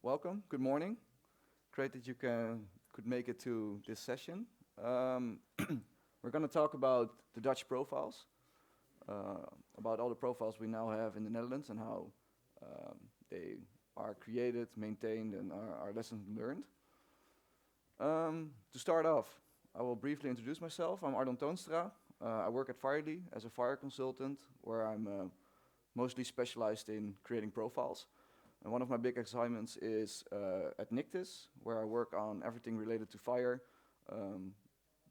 Welcome. Good morning. Great that you could make it to this session. We're going to talk about the Dutch profiles, about all the profiles we now have in the Netherlands and how they are created, maintained, and are lessons learned. To start off, I will briefly introduce myself. I'm Ardon Toonstra. I work at FHIR as a FHIR consultant, where I'm mostly specialized in creating profiles. And one of my big assignments is at NICTIS, where I work on everything related to FHIR,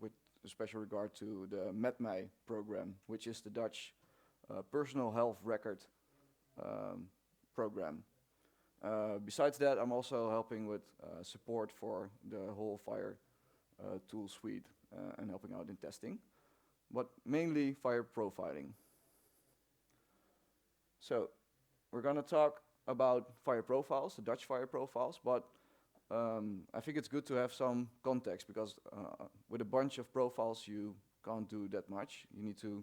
with a special regard to the MedMij program, which is the Dutch personal health record program. Besides that, I'm also helping with support for the whole FHIR tool suite and helping out in testing, but mainly FHIR profiling. So we're going to talk about FHIR profiles, the Dutch FHIR profiles, but I think it's good to have some context because with a bunch of profiles you can't do that much. You need to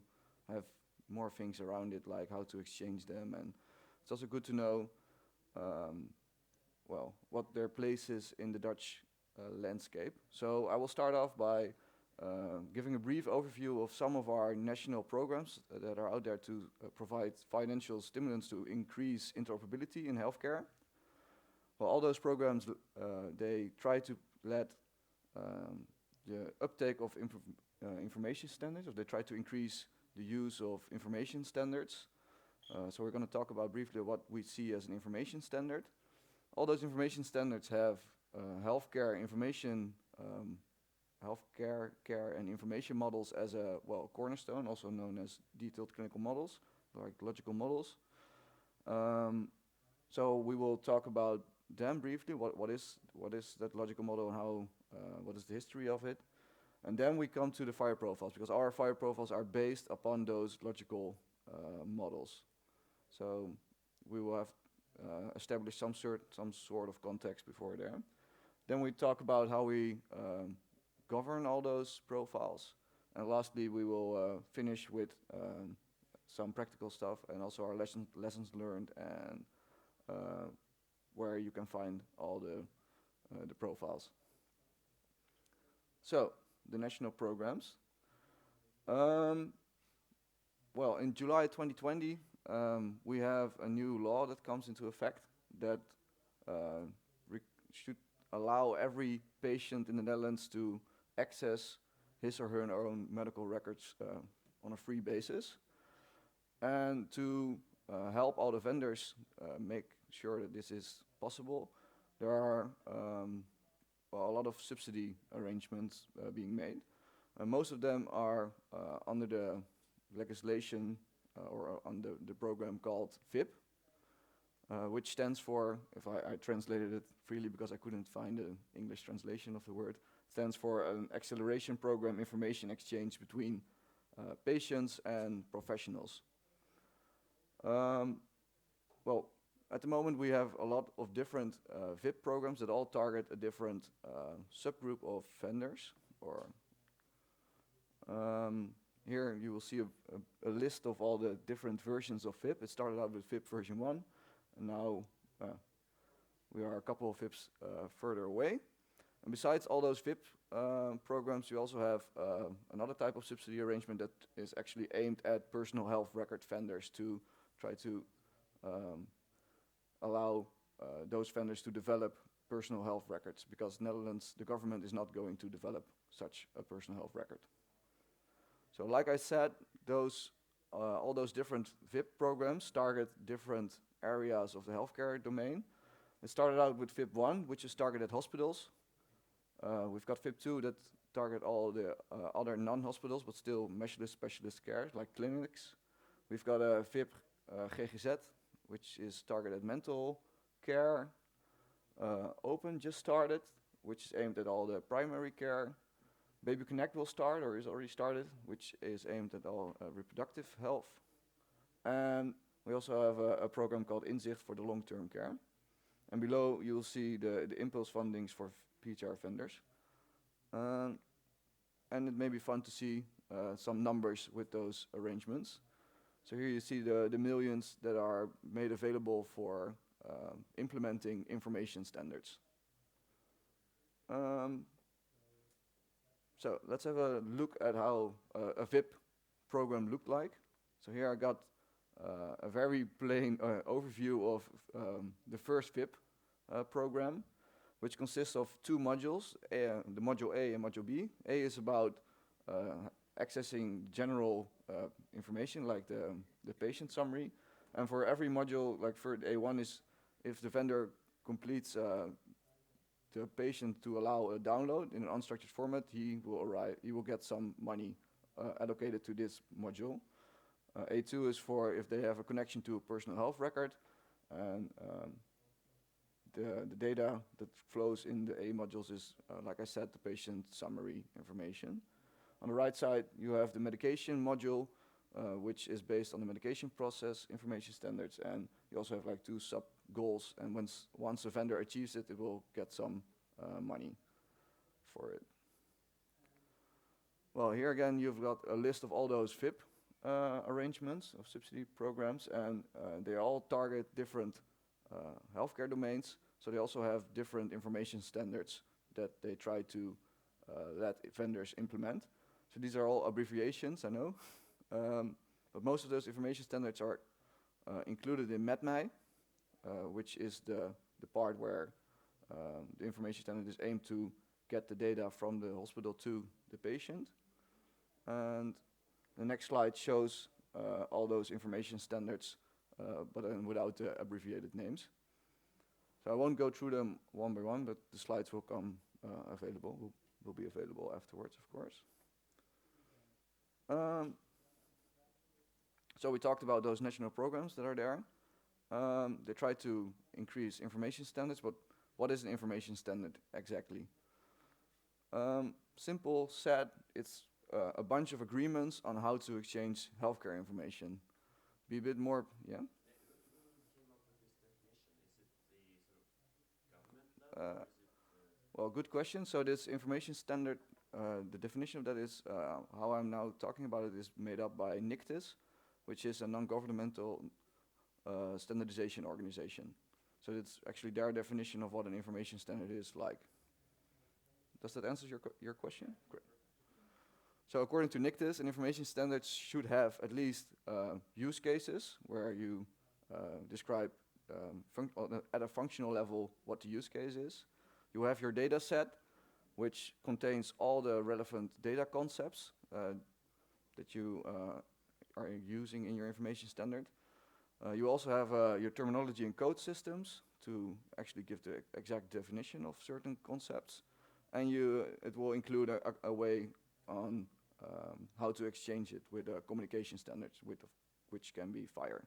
have more things around it, like how to exchange them, and it's also good to know what their place is in the Dutch landscape. So I will start off by giving a brief overview of some of our national programs that are out there to provide financial stimulants to increase interoperability in healthcare. Well, all those programs, they try to let the uptake of information standards, or they try to increase the use of information standards. So we're going to talk about briefly what we see as an information standard. All those information standards have healthcare information healthcare, care, and information models as a cornerstone, also known as detailed clinical models, like logical models. So we will talk about them briefly. What is that logical model, and how what is the history of it? And then we come to the FHIR profiles, because our FHIR profiles are based upon those logical models. So we will have established some sort of context before there. Then we talk about how we govern all those profiles, and lastly we will finish with some practical stuff and also our lessons learned and where you can find all the profiles. So the national programs. Well, in July 2020 we have a new law that comes into effect that should allow every patient in the Netherlands to access his or her own medical records on a free basis. And to help all the vendors make sure that this is possible, there are a lot of subsidy arrangements being made. Most of them are under the legislation or under the program called FHIP, which stands for, if I translated it freely because I couldn't find an English translation of the word, stands for an acceleration program information exchange between patients and professionals. Well, at the moment we have a lot of different VIP programs that all target a different subgroup of vendors. Or here you will see a list of all the different versions of VIP. It started out with VIP version 1, and now we are a couple of VIPs further away. And besides all those VIP programs, we also have another type of subsidy arrangement that is actually aimed at personal health record vendors to try to allow those vendors to develop personal health records, because Netherlands, the government is not going to develop such a personal health record. So like I said, all those different VIP programs target different areas of the healthcare domain. It started out with VIP 1, which is targeted hospitals. We've got VIP 2 that target all the other non-hospitals, but still specialist care, like clinics. We've got a VIP GGZ, which is targeted mental care. Open just started, which is aimed at all the primary care. Baby Connect will start, or is already started, which is aimed at all reproductive health. And we also have a program called Inzicht for the long-term care. And below you'll see the impulse fundings for PHR vendors. And it may be fun to see some numbers with those arrangements. So here you see the millions that are made available for implementing information standards. So let's have a look at how a VIP program looked like. So here I got a very plain overview of the first VIP program, which consists of two modules, the module A and module B. A is about accessing general information like the patient summary. And for every module, like for A1 is if the vendor completes the patient to allow a download in an unstructured format, he will get some money allocated to this module. A2 is for if they have a connection to a personal health record, and the data that flows in the A modules is, like I said, the patient summary information. On the right side, you have the medication module, which is based on the medication process information standards, and you also have like two sub-goals, and once a vendor achieves it, it will get some money for it. Well, here again, you've got a list of all those VIP arrangements of subsidy programs, and they all target different healthcare domains, so they also have different information standards that they try to let vendors implement. So these are all abbreviations, I know, but most of those information standards are included in MedMij, which is the part where the information standard is aimed to get the data from the hospital to the patient. And the next slide shows all those information standards, but then without the abbreviated names. So I won't go through them one by one, but the slides will come available, will be available afterwards, of course. So we talked about those national programs that are there. They try to increase information standards, but what is an information standard exactly? Simple said, it's a bunch of agreements on how to exchange healthcare information. Be a bit more, yeah? Well, good question. So this information standard, the definition of that is, how I'm now talking about it is made up by NICTIS, which is a non-governmental standardization organization. So it's actually their definition of what an information standard is like. Does that answer your question? Great. So according to NICTIS, an information standard should have at least use cases where you describe at a functional level what the use case is. You have your data set, which contains all the relevant data concepts that you are using in your information standard. You also have your terminology and code systems to actually give the exact definition of certain concepts. And it will include a way on how to exchange it with communication standards, which can be FHIR.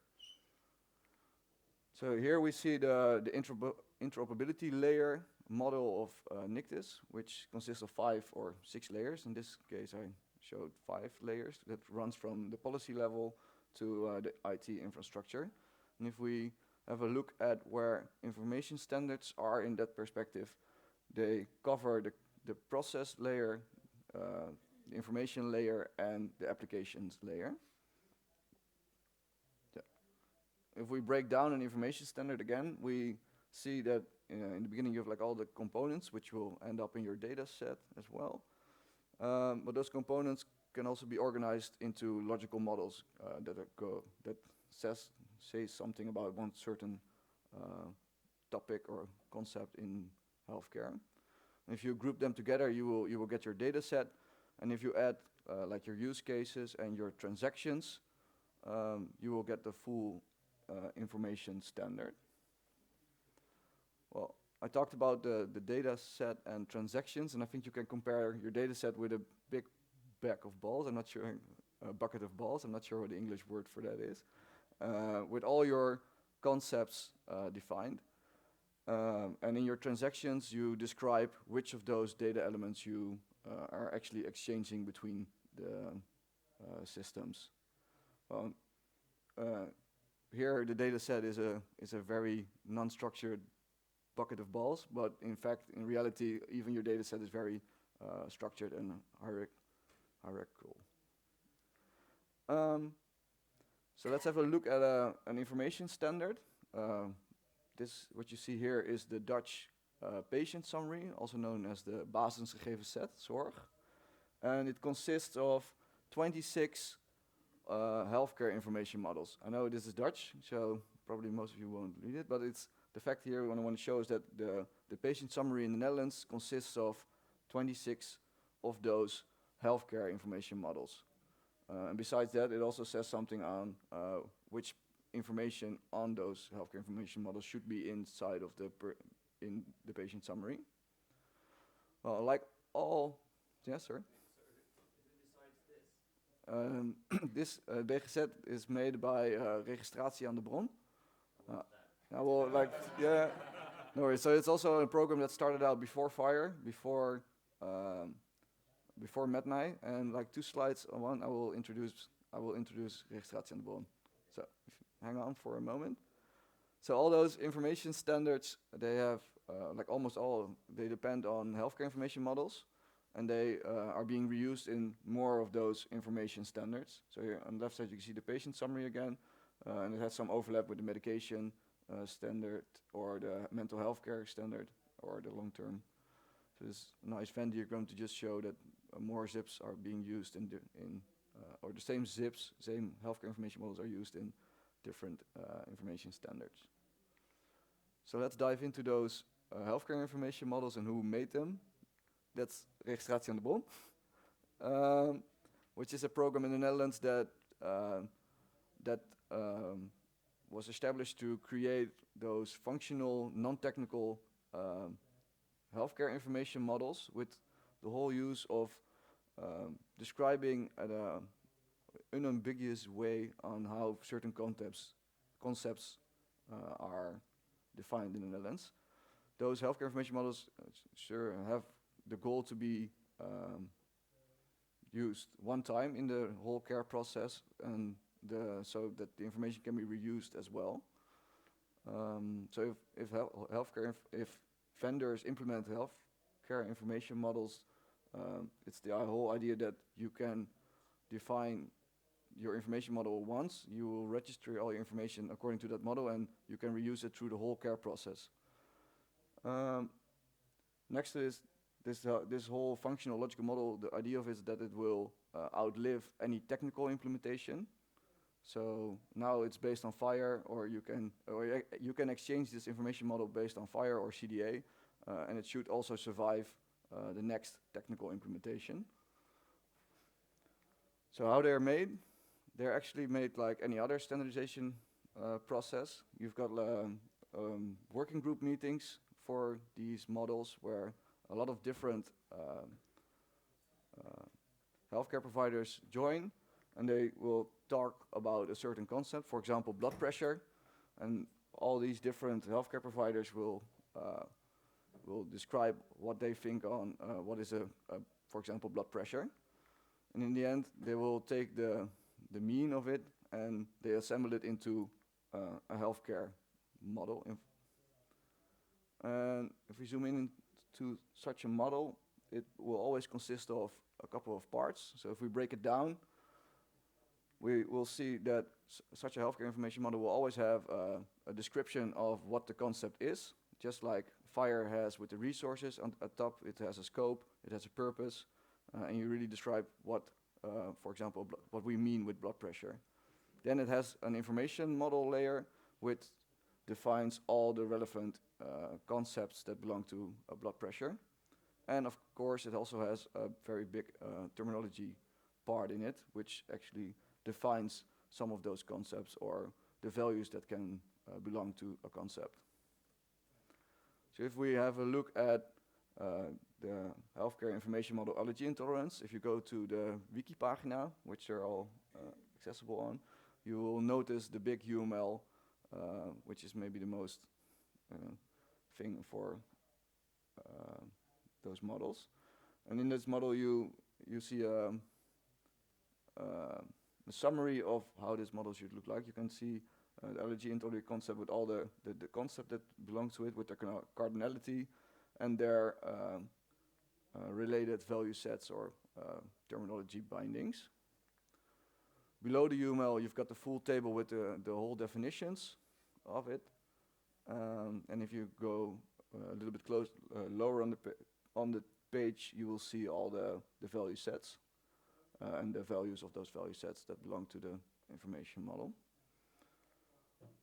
So here we see the interoperability layer model of NICTIS, which consists of 5 or 6 layers. In this case, I showed 5 layers that runs from the policy level to the IT infrastructure. And if we have a look at where information standards are in that perspective, they cover the process layer, the information layer, and the applications layer. If we break down an information standard again, we see that in the beginning you have like all the components, which will end up in your data set as well. But those components can also be organized into logical models that say something about one certain topic or concept in healthcare. And if you group them together, you will get your data set. And if you add like your use cases and your transactions, you will get the full information standard. Well, I talked about the data set and transactions, and I think you can compare your data set with a big bag of balls. I'm not sure, a bucket of balls. I'm not sure what the English word for that is. With all your concepts defined. And in your transactions, you describe which of those data elements you are actually exchanging between the systems. Here, the data set is a very non-structured bucket of balls, but in fact, in reality, even your data set is very structured and hierarchical. So let's have a look at an information standard. what you see here is the Dutch patient summary, also known as the basisgegevensset, zorg. And it consists of 26 healthcare information models. I know this is Dutch, so probably most of you won't read it, but it's the fact here what I want to show is that the patient summary in the Netherlands consists of 26 of those healthcare information models. And besides that, it also says something on which information on those healthcare information models should be inside of in the patient summary. Like all, yes, sir. This DGZ is made by registratie aan de bron. Well, like, yeah, no worries. So it's also a program that started out before FHIR, before Mednai, and like 2 slides on one, I will introduce registratie aan de bron. So if you hang on for a moment. So all those information standards, they have like almost all, they depend on healthcare information models. And they are being reused in more of those information standards. So here on the left side you can see the patient summary again, and it has some overlap with the medication standard or the mental health care standard or the long-term. So this nice Venn diagram to just show that more zips are being used or the same zips, same healthcare information models are used in different information standards. So let's dive into those healthcare information models and who made them. That's registratie aan de bron, which is a program in the Netherlands that was established to create those functional, non-technical healthcare information models with the whole use of describing in an unambiguous way on how certain concepts are defined in the Netherlands. Those healthcare information models sure have the goal to be used one time in the whole care process, and so that the information can be reused as well. So if vendors implement healthcare information models, it's the whole idea that you can define your information model once, you will register all your information according to that model, and you can reuse it through the whole care process. Next to this whole functional logical model, the idea of it is that it will outlive any technical implementation. So now it's based on FHIR, or you can exchange this information model based on FHIR or CDA, and it should also survive the next technical implementation. So how they're made? They're actually made like any other standardization process. You've got working group meetings for these models where a lot of different healthcare providers join, and they will talk about a certain concept, for example, blood pressure, and all these different healthcare providers will describe what they think on what is for example, blood pressure. And in the end, they will take the mean of it and they assemble it into a healthcare model. And if we zoom in to such a model, it will always consist of a couple of parts. So if we break it down, we will see that such a healthcare information model will always have a description of what the concept is, just like FHIR has with the resources at top. It has a scope, it has a purpose, and you really describe what, for example, what we mean with blood pressure. Then it has an information model layer which defines all the relevant concepts that belong to blood pressure. And of course, it also has a very big terminology part in it, which actually defines some of those concepts or the values that can belong to a concept. So if we have a look at the healthcare information model allergy intolerance, if you go to the wiki pagina, which are all accessible on, you will notice the big UML, which is maybe the most thing for those models. And in this model, you see a summary of how this model should look like. You can see the allergy intolerance concept with all the concept that belongs to it, with their cardinality and their related value sets or terminology bindings. Below the UML, you've got the full table with the whole definitions of it. And if you go a little bit lower on the page, you will see all the value sets and the values of those value sets that belong to the information model.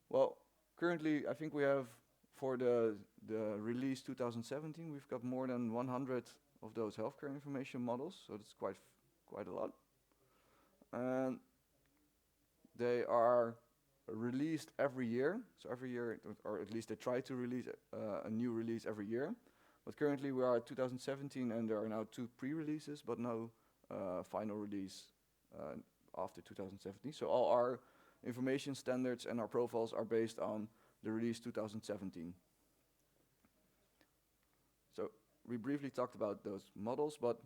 Well, currently, I think we have, for the release 2017, we've got more than 100 of those healthcare information models, so that's quite a lot. And they are released every year, so every year, or at least they try to release a new release every year. But currently we are at 2017, and there are now 2 pre-releases, but no final release after 2017. So all our information standards and our profiles are based on the release 2017. So we briefly talked about those models, but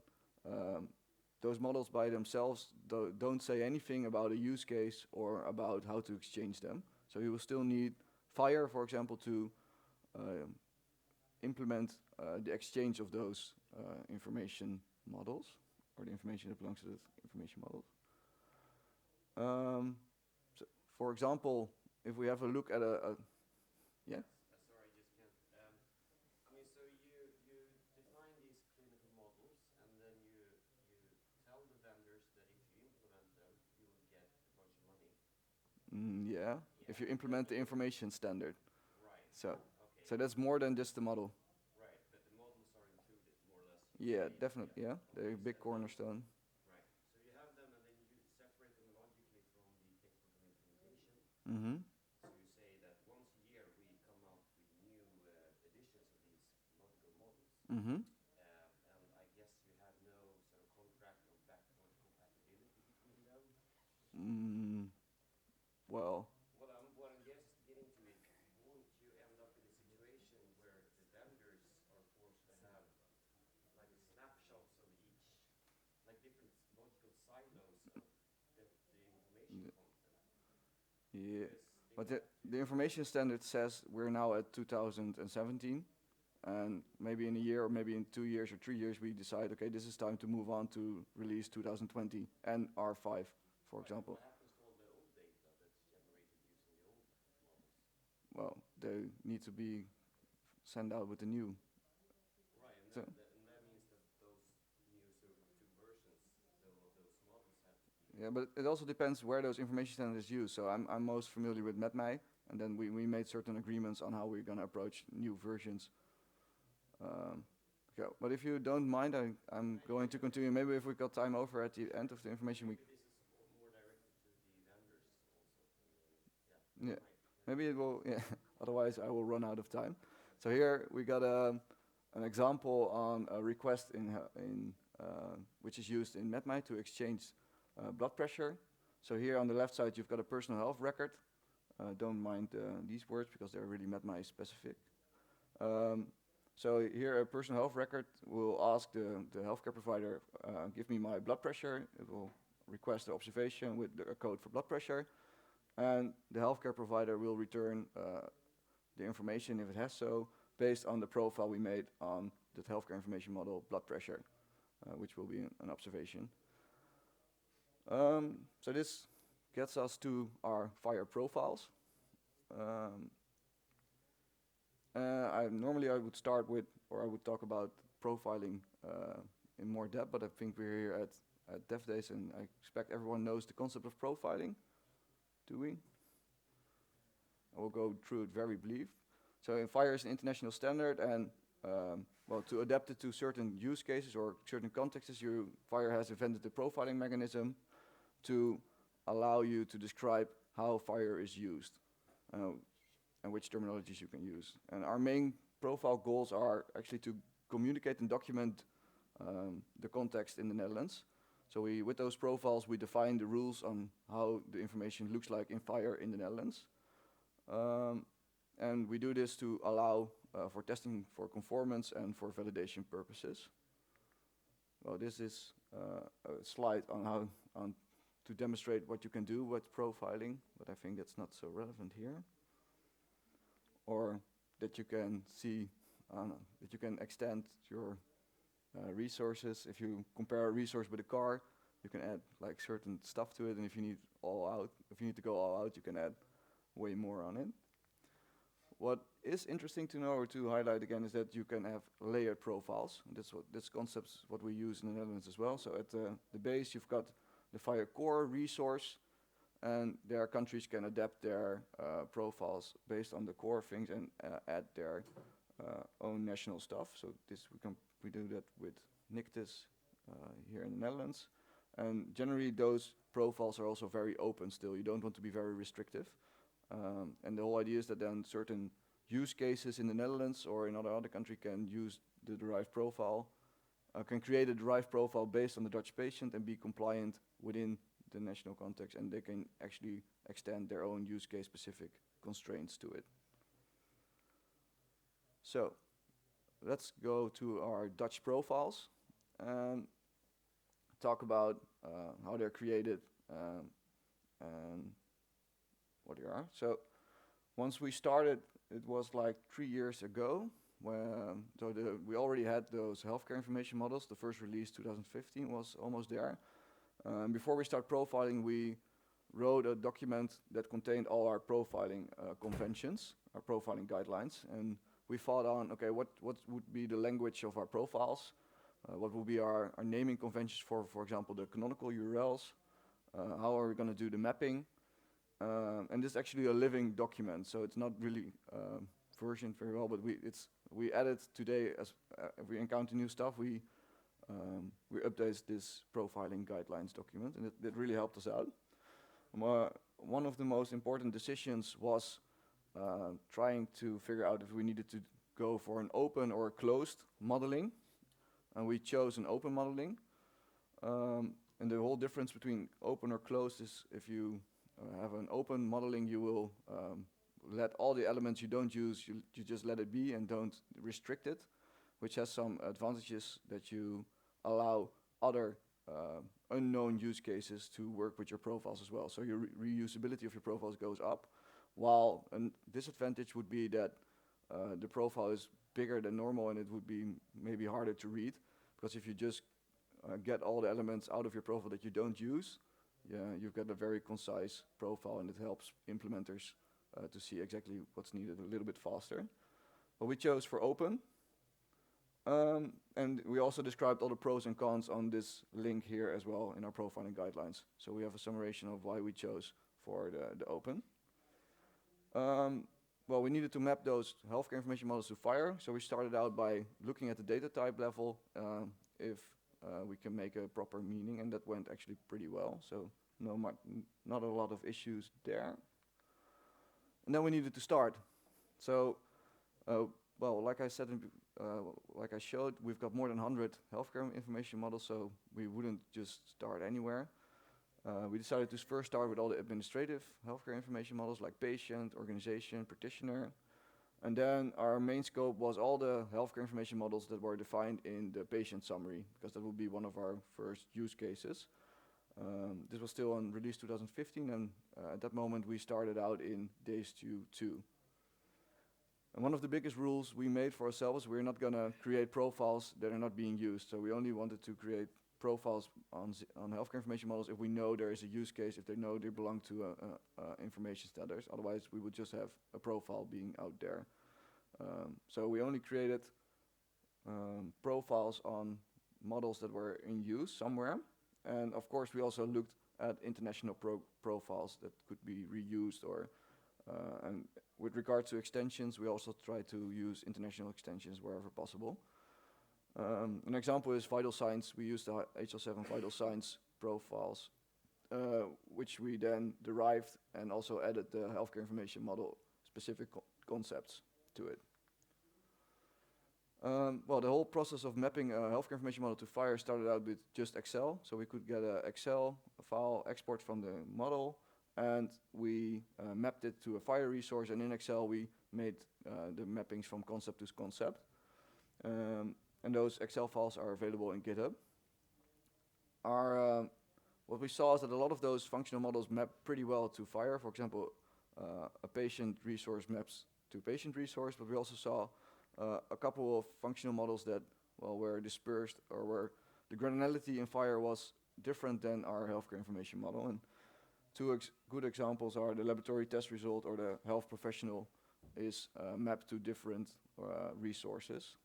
those models by themselves don't say anything about a use case or about how to exchange them. So you will still need FHIR, for example, to implement the exchange of those information models, or the information that belongs to the information models. So for example, if we have a look at yeah? Sorry, just can't. I mean, so you define these clinical models, and then you tell the vendors that if you implement them, you will get a bunch of money. Yeah, if you implement the information standard. Right. So, okay. so that's more than just the model. Right, but the models are included more or less. Yeah, definitely. Yeah, they're a big So cornerstone. right. So you have them, and then you separate them logically from the technical implementation. Mm-hmm. So you say that once a year we come out with new editions of these logical models. Mm-hmm. And I guess you have no sort of contract or backward compatibility between them. Well, What I'm getting to is, won't you end up in a situation where the vendors are forced to have like snapshots of each, like different logical silos of the information content? yeah, but the information standard says we're now at 2017, and maybe in a year or maybe in 2 years or 3 years we decide, okay, this is time to move on to release 2020 and R5, for example. What happens to all the old data that's generated using the old models? Well, they need to be sent out with the new. Right, and So that means that those new sort of 2 versions of those models have to be. yeah, but it also depends where those information standards is used. So I'm most familiar with MedMai, and then we made certain agreements on how we're going to approach new versions. Okay, but if you don't mind, I'm going to continue. Maybe if we got time over at the end of the information, Maybe this is more directed to the vendors also. yeah, Right. maybe it will. Yeah, otherwise I will run out of time. So here we got an example on a request which is used in MedMai to exchange blood pressure. So here on the left side you've got a personal health record. Don't mind these words because they're really MedMai specific. So here a personal health record will ask the healthcare provider, give me my blood pressure. It will request the observation with a code for blood pressure. And the healthcare provider will return the information, if it has so, based on the profile we made on the healthcare information model blood pressure, which will be an observation. So this gets us to our FHIR profiles. Normally I would start with, or I would talk about profiling in more depth, but I think we're here at DevDays, and I expect everyone knows the concept of profiling. Do we? I will go through it very brief. So FHIR is an international standard, and well, to adapt it to certain use cases or certain contexts, FHIR has invented a profiling mechanism to allow you to describe how FHIR is used and which terminologies you can use. And our main profile goals are actually to communicate and document the context in the Netherlands. So with those profiles, we define the rules on how the information looks like in FHIR in the Netherlands. And we do this to allow for testing for conformance and for validation purposes. Well, this is a slide on how to demonstrate what you can do with profiling, but I think that's not so relevant here. Or that you can see, that you can extend your resources. If you compare a resource with a car, you can add like certain stuff to it, and if you need to go all out, you can add way more on it. What is interesting to know or to highlight again is that you can have layered profiles. And this concept is what we use in the Netherlands as well. So at the base, you've got the FHIR core resource, and there countries can adapt their profiles based on the core things and add their own national stuff. So we do that with NICTIS here in the Netherlands. And generally, those profiles are also very open still. You don't want to be very restrictive. And the whole idea is that then certain use cases in the Netherlands or in other country can use the derived profile, can create a derived profile based on the Dutch patient and be compliant within the national context, and they can actually extend their own use case specific constraints to it. So let's go to our Dutch profiles and talk about how they're created and what they are. So once we started, it was like 3 years ago. We already had those healthcare information models. The first release, 2015, was almost there. Before we start profiling, we wrote a document that contained all our profiling conventions, our profiling guidelines, and we thought on, okay, what would be the language of our profiles? What will be our naming conventions for example, the canonical URLs? How are we going to do the mapping? And this is actually a living document, so it's not really versioned very well, but we added today, as if we encounter new stuff, we update this profiling guidelines document, and it really helped us out. One of the most important decisions was trying to figure out if we needed to go for an open or closed modeling, and we chose an open modeling. And the whole difference between open or closed is if you have an open modeling, you will let all the elements you don't use, you just let it be and don't restrict it, which has some advantages that you allow other unknown use cases to work with your profiles as well. So your reusability of your profiles goes up, while a disadvantage would be that the profile is bigger than normal and it would be maybe harder to read, because if you just get all the elements out of your profile that you don't use, you've got a very concise profile, and it helps implementers to see exactly what's needed a little bit faster. But we chose for open, and we also described all the pros and cons on this link here as well in our profiling guidelines. So we have a summation of why we chose for the open. Well, we needed to map those healthcare information models to FHIR, so we started out by looking at the data type level if we can make a proper meaning, and that went actually pretty well. So not a lot of issues there. And then we needed to start. So, well, like I said, like I showed, we've got more than 100 healthcare information models, so we wouldn't just start anywhere. We decided to first start with all the administrative healthcare information models like patient, organization, practitioner. And then our main scope was all the healthcare information models that were defined in the patient summary, because that would be one of our first use cases. This was still on release 2015, and at that moment we started out in Days 2. And one of the biggest rules we made for ourselves, we're not going to create profiles that are not being used. So we only wanted to create profiles on healthcare information models if we know there is a use case, if they know they belong to information standards. Otherwise, we would just have a profile being out there. So we only created profiles on models that were in use somewhere. And of course, we also looked at international profiles that could be reused, or and with regard to extensions, we also try to use international extensions wherever possible. An example is vital signs. We used the HL7 vital signs profiles, which we then derived and also added the healthcare information model specific concepts to it. Well, the whole process of mapping a healthcare information model to FHIR started out with just Excel. So we could get an Excel file export from the model, and we mapped it to a FHIR resource, and in Excel we made the mappings from concept to concept. And those Excel files are available in GitHub. What we saw is that a lot of those functional models map pretty well to FHIR. For example, a patient resource maps to patient resource, but we also saw a couple of functional models that, well, were dispersed, or where the granularity in FHIR was different than our healthcare information model. And two good examples are the laboratory test result or the health professional is mapped to different resources.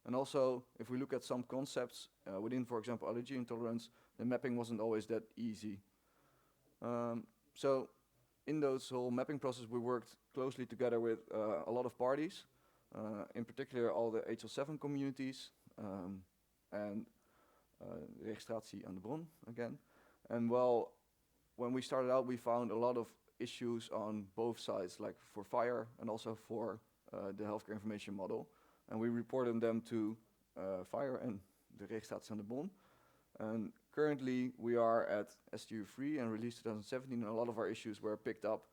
And also, if we look at some concepts within, for example, allergy intolerance, the mapping wasn't always that easy. So in those whole mapping process, we worked closely together with a lot of parties, in particular all the HL7 communities, and registratie aan de bron again. And well, when we started out, we found a lot of issues on both sides, like for FHIR and also for the healthcare information model. And we reported them to FHIR and the registratie aan de bron. And currently we are at STU 3 and release 2017, and a lot of our issues were picked up.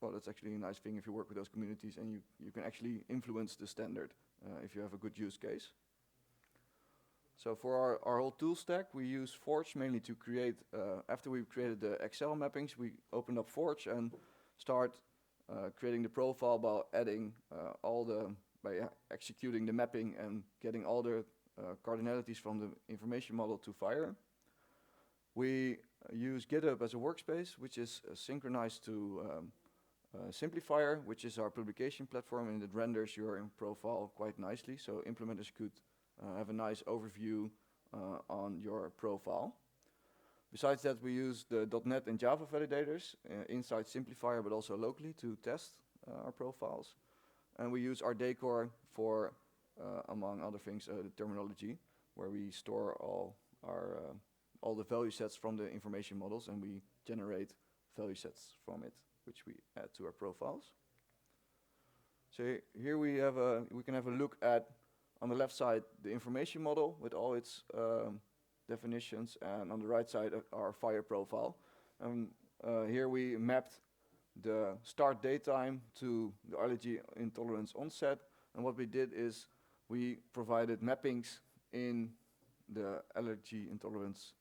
Well, that's actually a nice thing if you work with those communities and you can actually influence the standard if you have a good use case. So for our whole tool stack, we use Forge mainly to create, after we've created the Excel mappings, we opened up Forge and start creating the profile by adding by executing the mapping and getting all the cardinalities from the information model to FHIR. We use GitHub as a workspace, which is synchronized to Simplifier, which is our publication platform, and it renders your profile quite nicely, so implementers could have a nice overview on your profile. Besides that, we use the .NET and Java validators inside Simplifier, but also locally to test our profiles. And we use our decor for, among other things, the terminology, where we store all the value sets from the information models, and we generate value sets from it, which we add to our profiles. So here we can have a look at, on the left side, the information model with all its definitions, and on the right side our FHIR profile. And here we mapped the start date time to the allergy intolerance onset, and what we did is we provided mappings in the allergy intolerance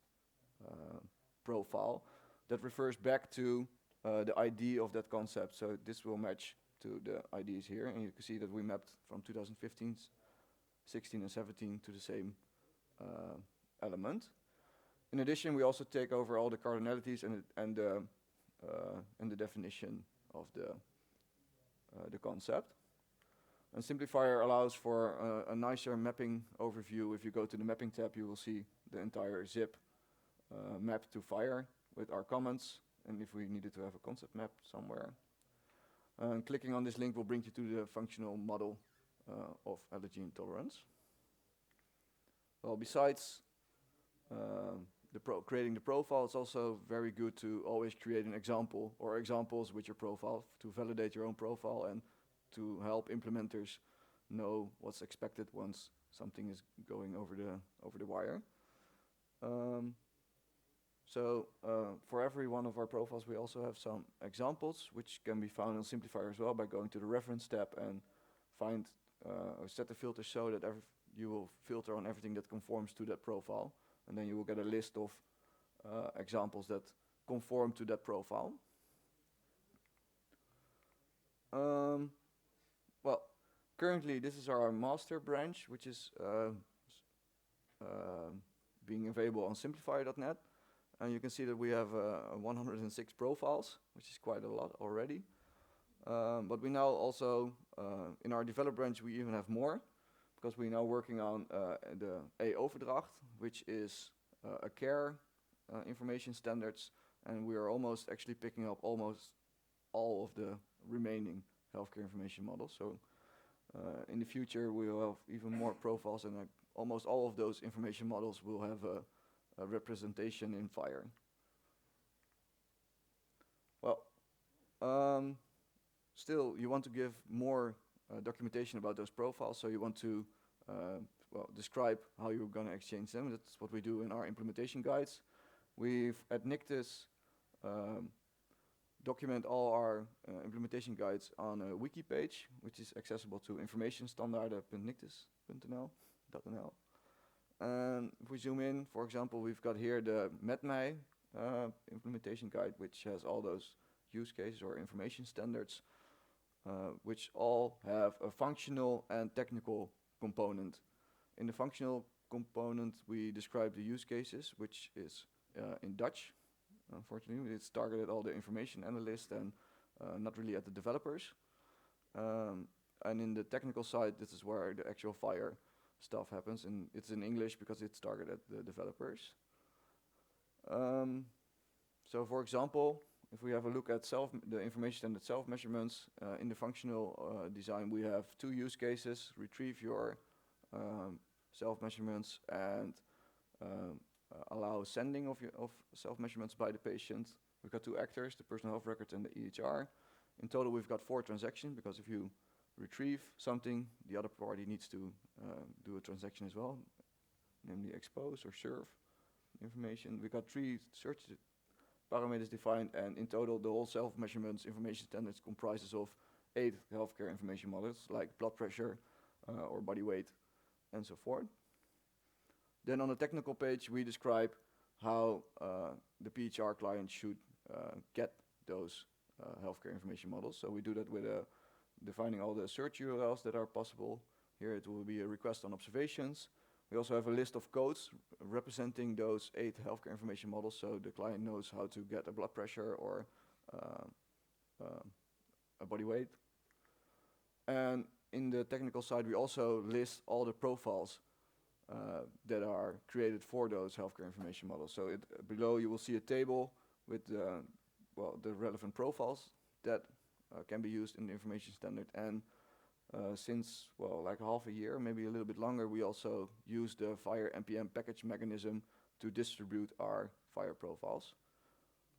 profile that refers back to the ID of that concept. So this will match to the IDs here, and you can see that we mapped from 2015, 16 and 17 to the same element. In addition, we also take over all the cardinalities and the definition of the concept. And Simplifier allows for a nicer mapping overview. If you go to the mapping tab, you will see the entire zip mapped to FHIR with our comments, and if we needed to have a concept map somewhere. Clicking on this link will bring you to the functional model of allergy intolerance. Well, besides creating the profile, it's also very good to always create an example or examples with your profile to validate your own profile and to help implementers know what's expected once something is going over the wire. So for every one of our profiles, we also have some examples, which can be found on Simplifier as well by going to the reference tab and find or set the filter so that you will filter on everything that conforms to that profile, and then you will get a list of examples that conform to that profile. Well, currently this is our master branch, which is being available on simplifier.net. And you can see that we have 106 profiles, which is quite a lot already. But we now also, in our develop branch, we even have more, because we're now working on the E-overdracht, which is a care information standards, and we are almost actually picking up almost all of the remaining healthcare information models. So in the future, we will have even more profiles, and almost all of those information models will have a representation in FHIR. Well, still, you want to give more documentation about those profiles, so you want to describe how you're going to exchange them. That's what we do in our implementation guides. We've, at Nictus, document all our implementation guides on a wiki page, which is accessible to informationstandaarden.nictus.nl. And if we zoom in, for example, we've got here the MedMij implementation guide, which has all those use cases or information standards, which all have a functional and technical component. In the functional component, we describe the use cases, which is in Dutch, unfortunately. It's targeted all the information analysts and not really at the developers. And in the technical side, this is where the actual FHIR stuff happens, and it's in English because it's targeted at the developers. So for example, if we have a look at the information standard self-measurements, in the functional design we have two use cases: retrieve your self-measurements and allow sending of self-measurements by the patient. We've got two actors, the personal health records and the EHR. In total we've got 4 transactions, because if you retrieve something, the other party needs to do a transaction as well, namely expose or serve information. We've got 3 search parameters defined, and in total the whole self-measurements information standards comprises of 8 healthcare information models, like blood pressure or body weight and so forth. Then on the technical page we describe how the PHR client should get those healthcare information models. So we do that with defining all the search URLs that are possible. Here it will be a request on observations. We also have a list of codes representing those 8 healthcare information models, so the client knows how to get a blood pressure or a body weight. And in the technical side, we also list all the profiles that are created for those healthcare information models. So below you will see a table with the relevant profiles that can be used in the information standard. And since, like half a year, maybe a little bit longer, we also use the FHIR NPM package mechanism to distribute our FHIR profiles.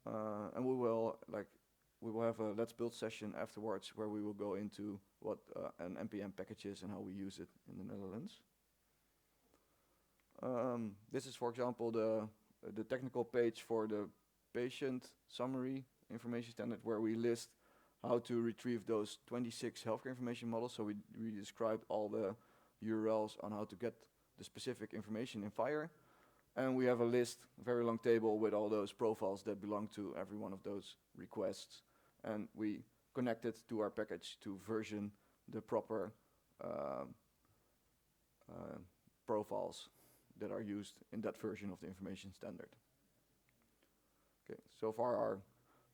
And we will have a Let's Build session afterwards where we will go into what an NPM package is and how we use it in the Netherlands. This is, for example, the technical page for the patient summary information standard, where we list how to retrieve those 26 healthcare information models. So we described all the URLs on how to get the specific information in FHIR. And we have a list, a very long table with all those profiles that belong to every one of those requests. And we connect it to our package to version the proper profiles that are used in that version of the information standard. Okay, so far our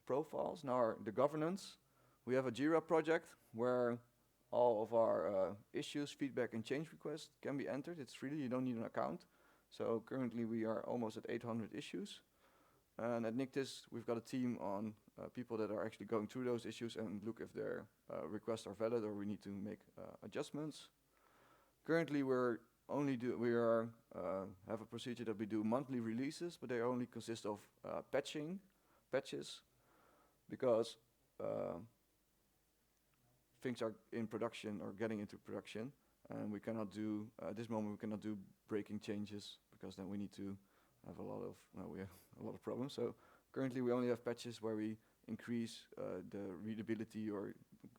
profiles. Now the governance. We have a Jira project where all of our issues, feedback and change requests can be entered. It's free, you don't need an account. So currently we are almost at 800 issues. And at Nictis we've got a team on people that are actually going through those issues and look if their requests are valid or we need to make adjustments. Currently have a procedure that we do monthly releases, but they only consist of patches, because things are in production or getting into production, and we cannot do at this moment we cannot do breaking changes, because then we need to have a lot of problems. So currently we only have patches where we increase the readability or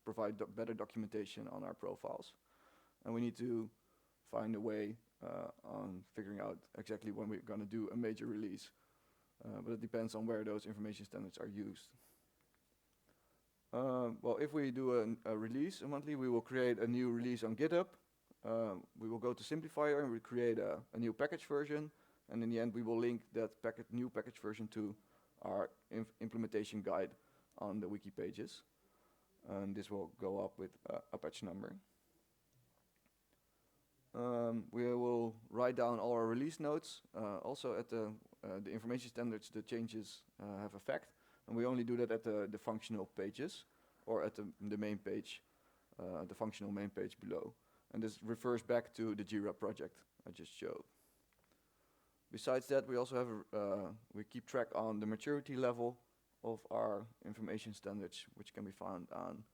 provide better documentation on our profiles, and we need to find a way on figuring out exactly when we're going to do a major release, but it depends on where those information standards are used. If we do a release monthly, we will create a new release on GitHub. We will go to Simplifier and we create a new package version, and in the end we will link that new package version to our implementation guide on the wiki pages, and this will go up with a patch number. We will write down all our release notes. Also at the information standards, the changes have effect, and we only do that at the functional pages or at the main page, the functional main page below. And this refers back to the Jira project I just showed. Besides that, we also have we keep track on the maturity level of our information standards, which can be found on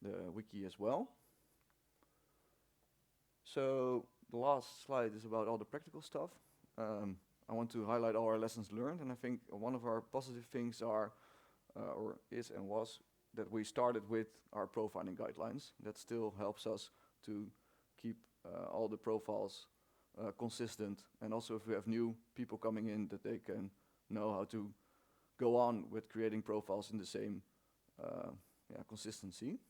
the wiki as well. So the last slide is about all the practical stuff. I want to highlight all our lessons learned, and I think one of our positive things was that we started with our profiling guidelines. That still helps us to keep all the profiles consistent, and also if we have new people coming in, that they can know how to go on with creating profiles in the same consistency.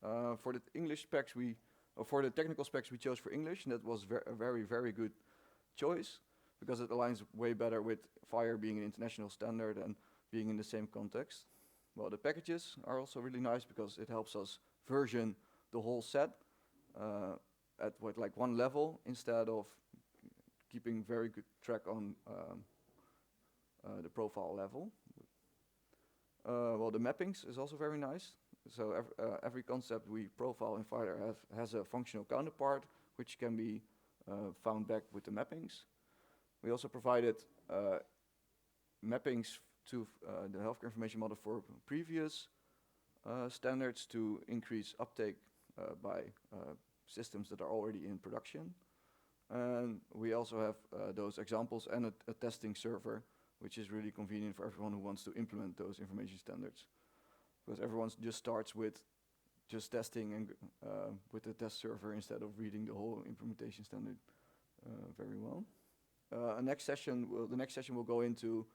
For the English specs, for the technical specs we chose for English, and that was a very, very good choice, because it aligns way better with FHIR being an international standard and being in the same context. Well, the packages are also really nice because it helps us version the whole set at like one level instead of keeping very good track on the profile level. Well, the mappings is also very nice. So every concept we profile in FHIR has a functional counterpart, which can be found back with the mappings. We also provided mappings to the healthcare information model for previous standards to increase uptake by systems that are already in production. And we also have those examples and a testing server, which is really convenient for everyone who wants to implement those information standards. Because everyone just starts with just testing and with the test server instead of reading the whole implementation standard very well. The next session will go into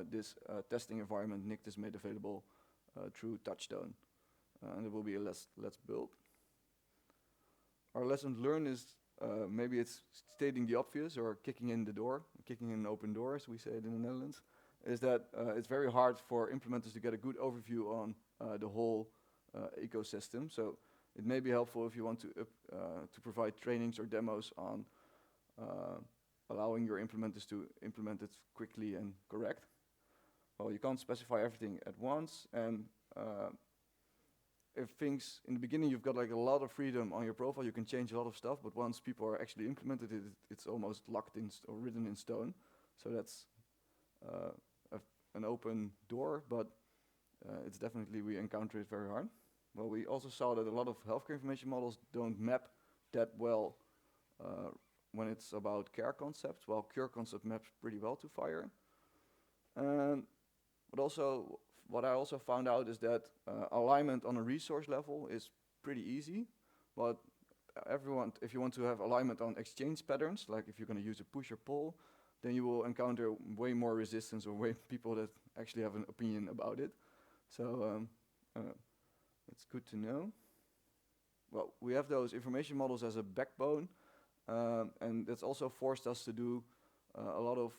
this testing environment Nick has made available through Touchstone. And it will be a let's build. Our lesson learned is maybe it's stating the obvious or kicking in an open door, as we say it in the Netherlands, is that it's very hard for implementers to get a good overview on the whole ecosystem. So it may be helpful if you want to provide trainings or demos on allowing your implementers to implement it quickly and correct. Well, you can't specify everything at once, and if things in the beginning you've got like a lot of freedom on your profile, you can change a lot of stuff, but once people are actually implemented it, it's almost locked in or written in stone. So that's an open door, but it's definitely, we encounter it very hard. Well, we also saw that a lot of healthcare information models don't map that well when it's about care concepts, while cure concept maps pretty well to FHIR. But also, what I also found out is that alignment on a resource level is pretty easy, but if you want to have alignment on exchange patterns, like if you're going to use a push or pull, then you will encounter way more resistance or way people that actually have an opinion about it. So it's good to know. Well, we have those information models as a backbone, and that's also forced us to do a lot of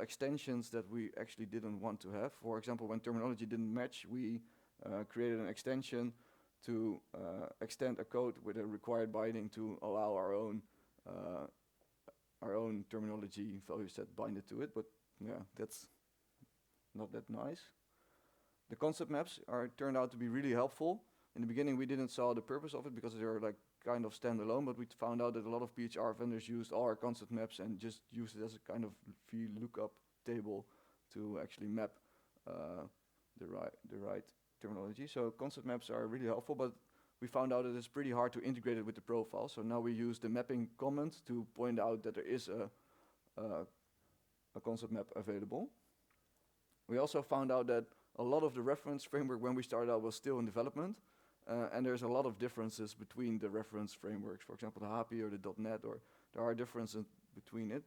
extensions that we actually didn't want to have. For example, when terminology didn't match, we created an extension to extend a code with a required binding to allow our own terminology value set binded to it. But yeah, that's not that nice. The concept maps turned out to be really helpful. In the beginning, we didn't saw the purpose of it because they were like kind of standalone, but we found out that a lot of PHR vendors used all our concept maps and just used it as a kind of VLOOKUP table to actually map the right terminology. So concept maps are really helpful, but we found out that it's pretty hard to integrate it with the profile. So now we use the mapping comment to point out that there is a concept map available. We also found out that a lot of the reference framework when we started out was still in development. And there's a lot of differences between the reference frameworks. For example, the HAPI or the .NET, or there are differences between it,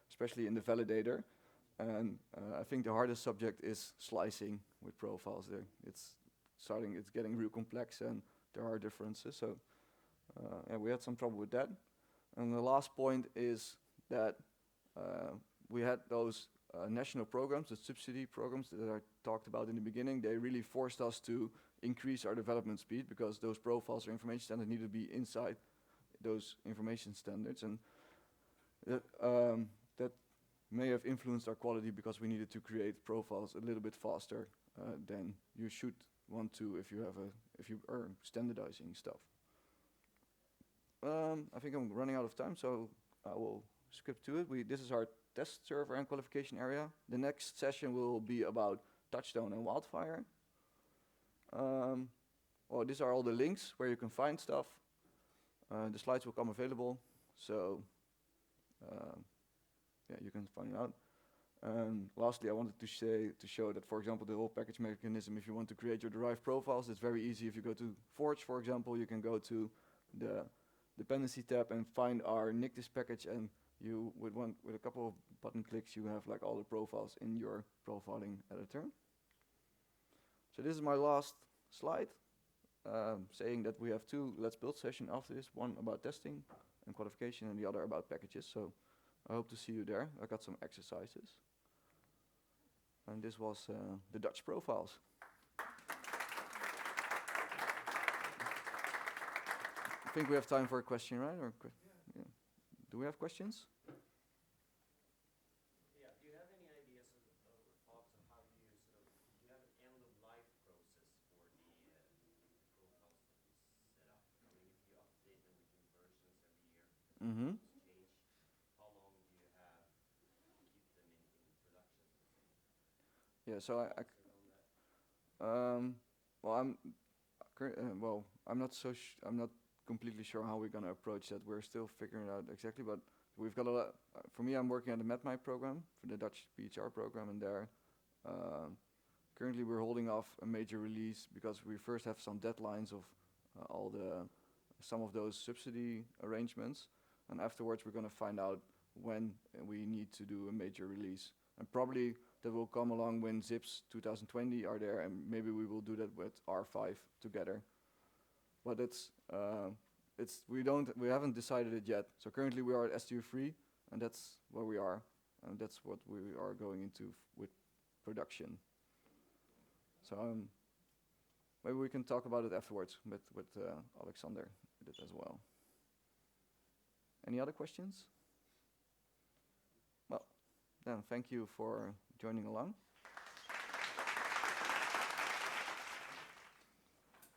especially in the validator. And I think the hardest subject is slicing with profiles there. It's getting real complex, and there are differences. So yeah, we had some trouble with that. And the last point is that we had those national programs, the subsidy programs that I talked about in the beginning. They really forced us to increase our development speed because those profiles or information standards need to be inside those information standards, and that may have influenced our quality because we needed to create profiles a little bit faster than you should want to if you are standardizing stuff. I think I'm running out of time, so I will skip to it. This is our test server and qualification area. The next session will be about Touchstone and Wildfire. Well, these are all the links where you can find stuff. The slides will come available, so yeah, you can find it out. And lastly, I wanted to show that, for example, the whole package mechanism, if you want to create your derived profiles, it's very easy. If you go to Forge, for example, you can go to the dependency tab and find our NICTIS package, and you with a couple of button clicks, you have like all the profiles in your profiling editor. So this is my last slide, saying that we have two Let's Build sessions after this, one about testing and qualification and the other about packages. So I hope to see you there. I got some exercises. And this was the Dutch profiles. I think we have time for a question, right? Or yeah. Do we have questions? Yeah, do you have any ideas or thoughts on how you sort of, do you have an end-of-life process for the profiles that you set up? I mean, if you update them with new versions every year, Mm-hmm. change, how long do you have to keep them in production? Yeah, so On that? well, I'm not I'm not completely sure how we're gonna approach that. We're still figuring it out exactly, but we've got a lot. For me, I'm working on the MedMy program for the Dutch PHR program, and there, currently we're holding off a major release because we first have some deadlines of some of those subsidy arrangements, and afterwards we're gonna find out when we need to do a major release, and probably that will come along when zips 2020 are there, and maybe we will do that with R5 together. But we haven't decided it yet. So currently we are at STU3, and that's where we are, and that's what we are going into with production. So maybe we can talk about it afterwards with Alexander with it as well. Any other questions? Well, then thank you for joining along.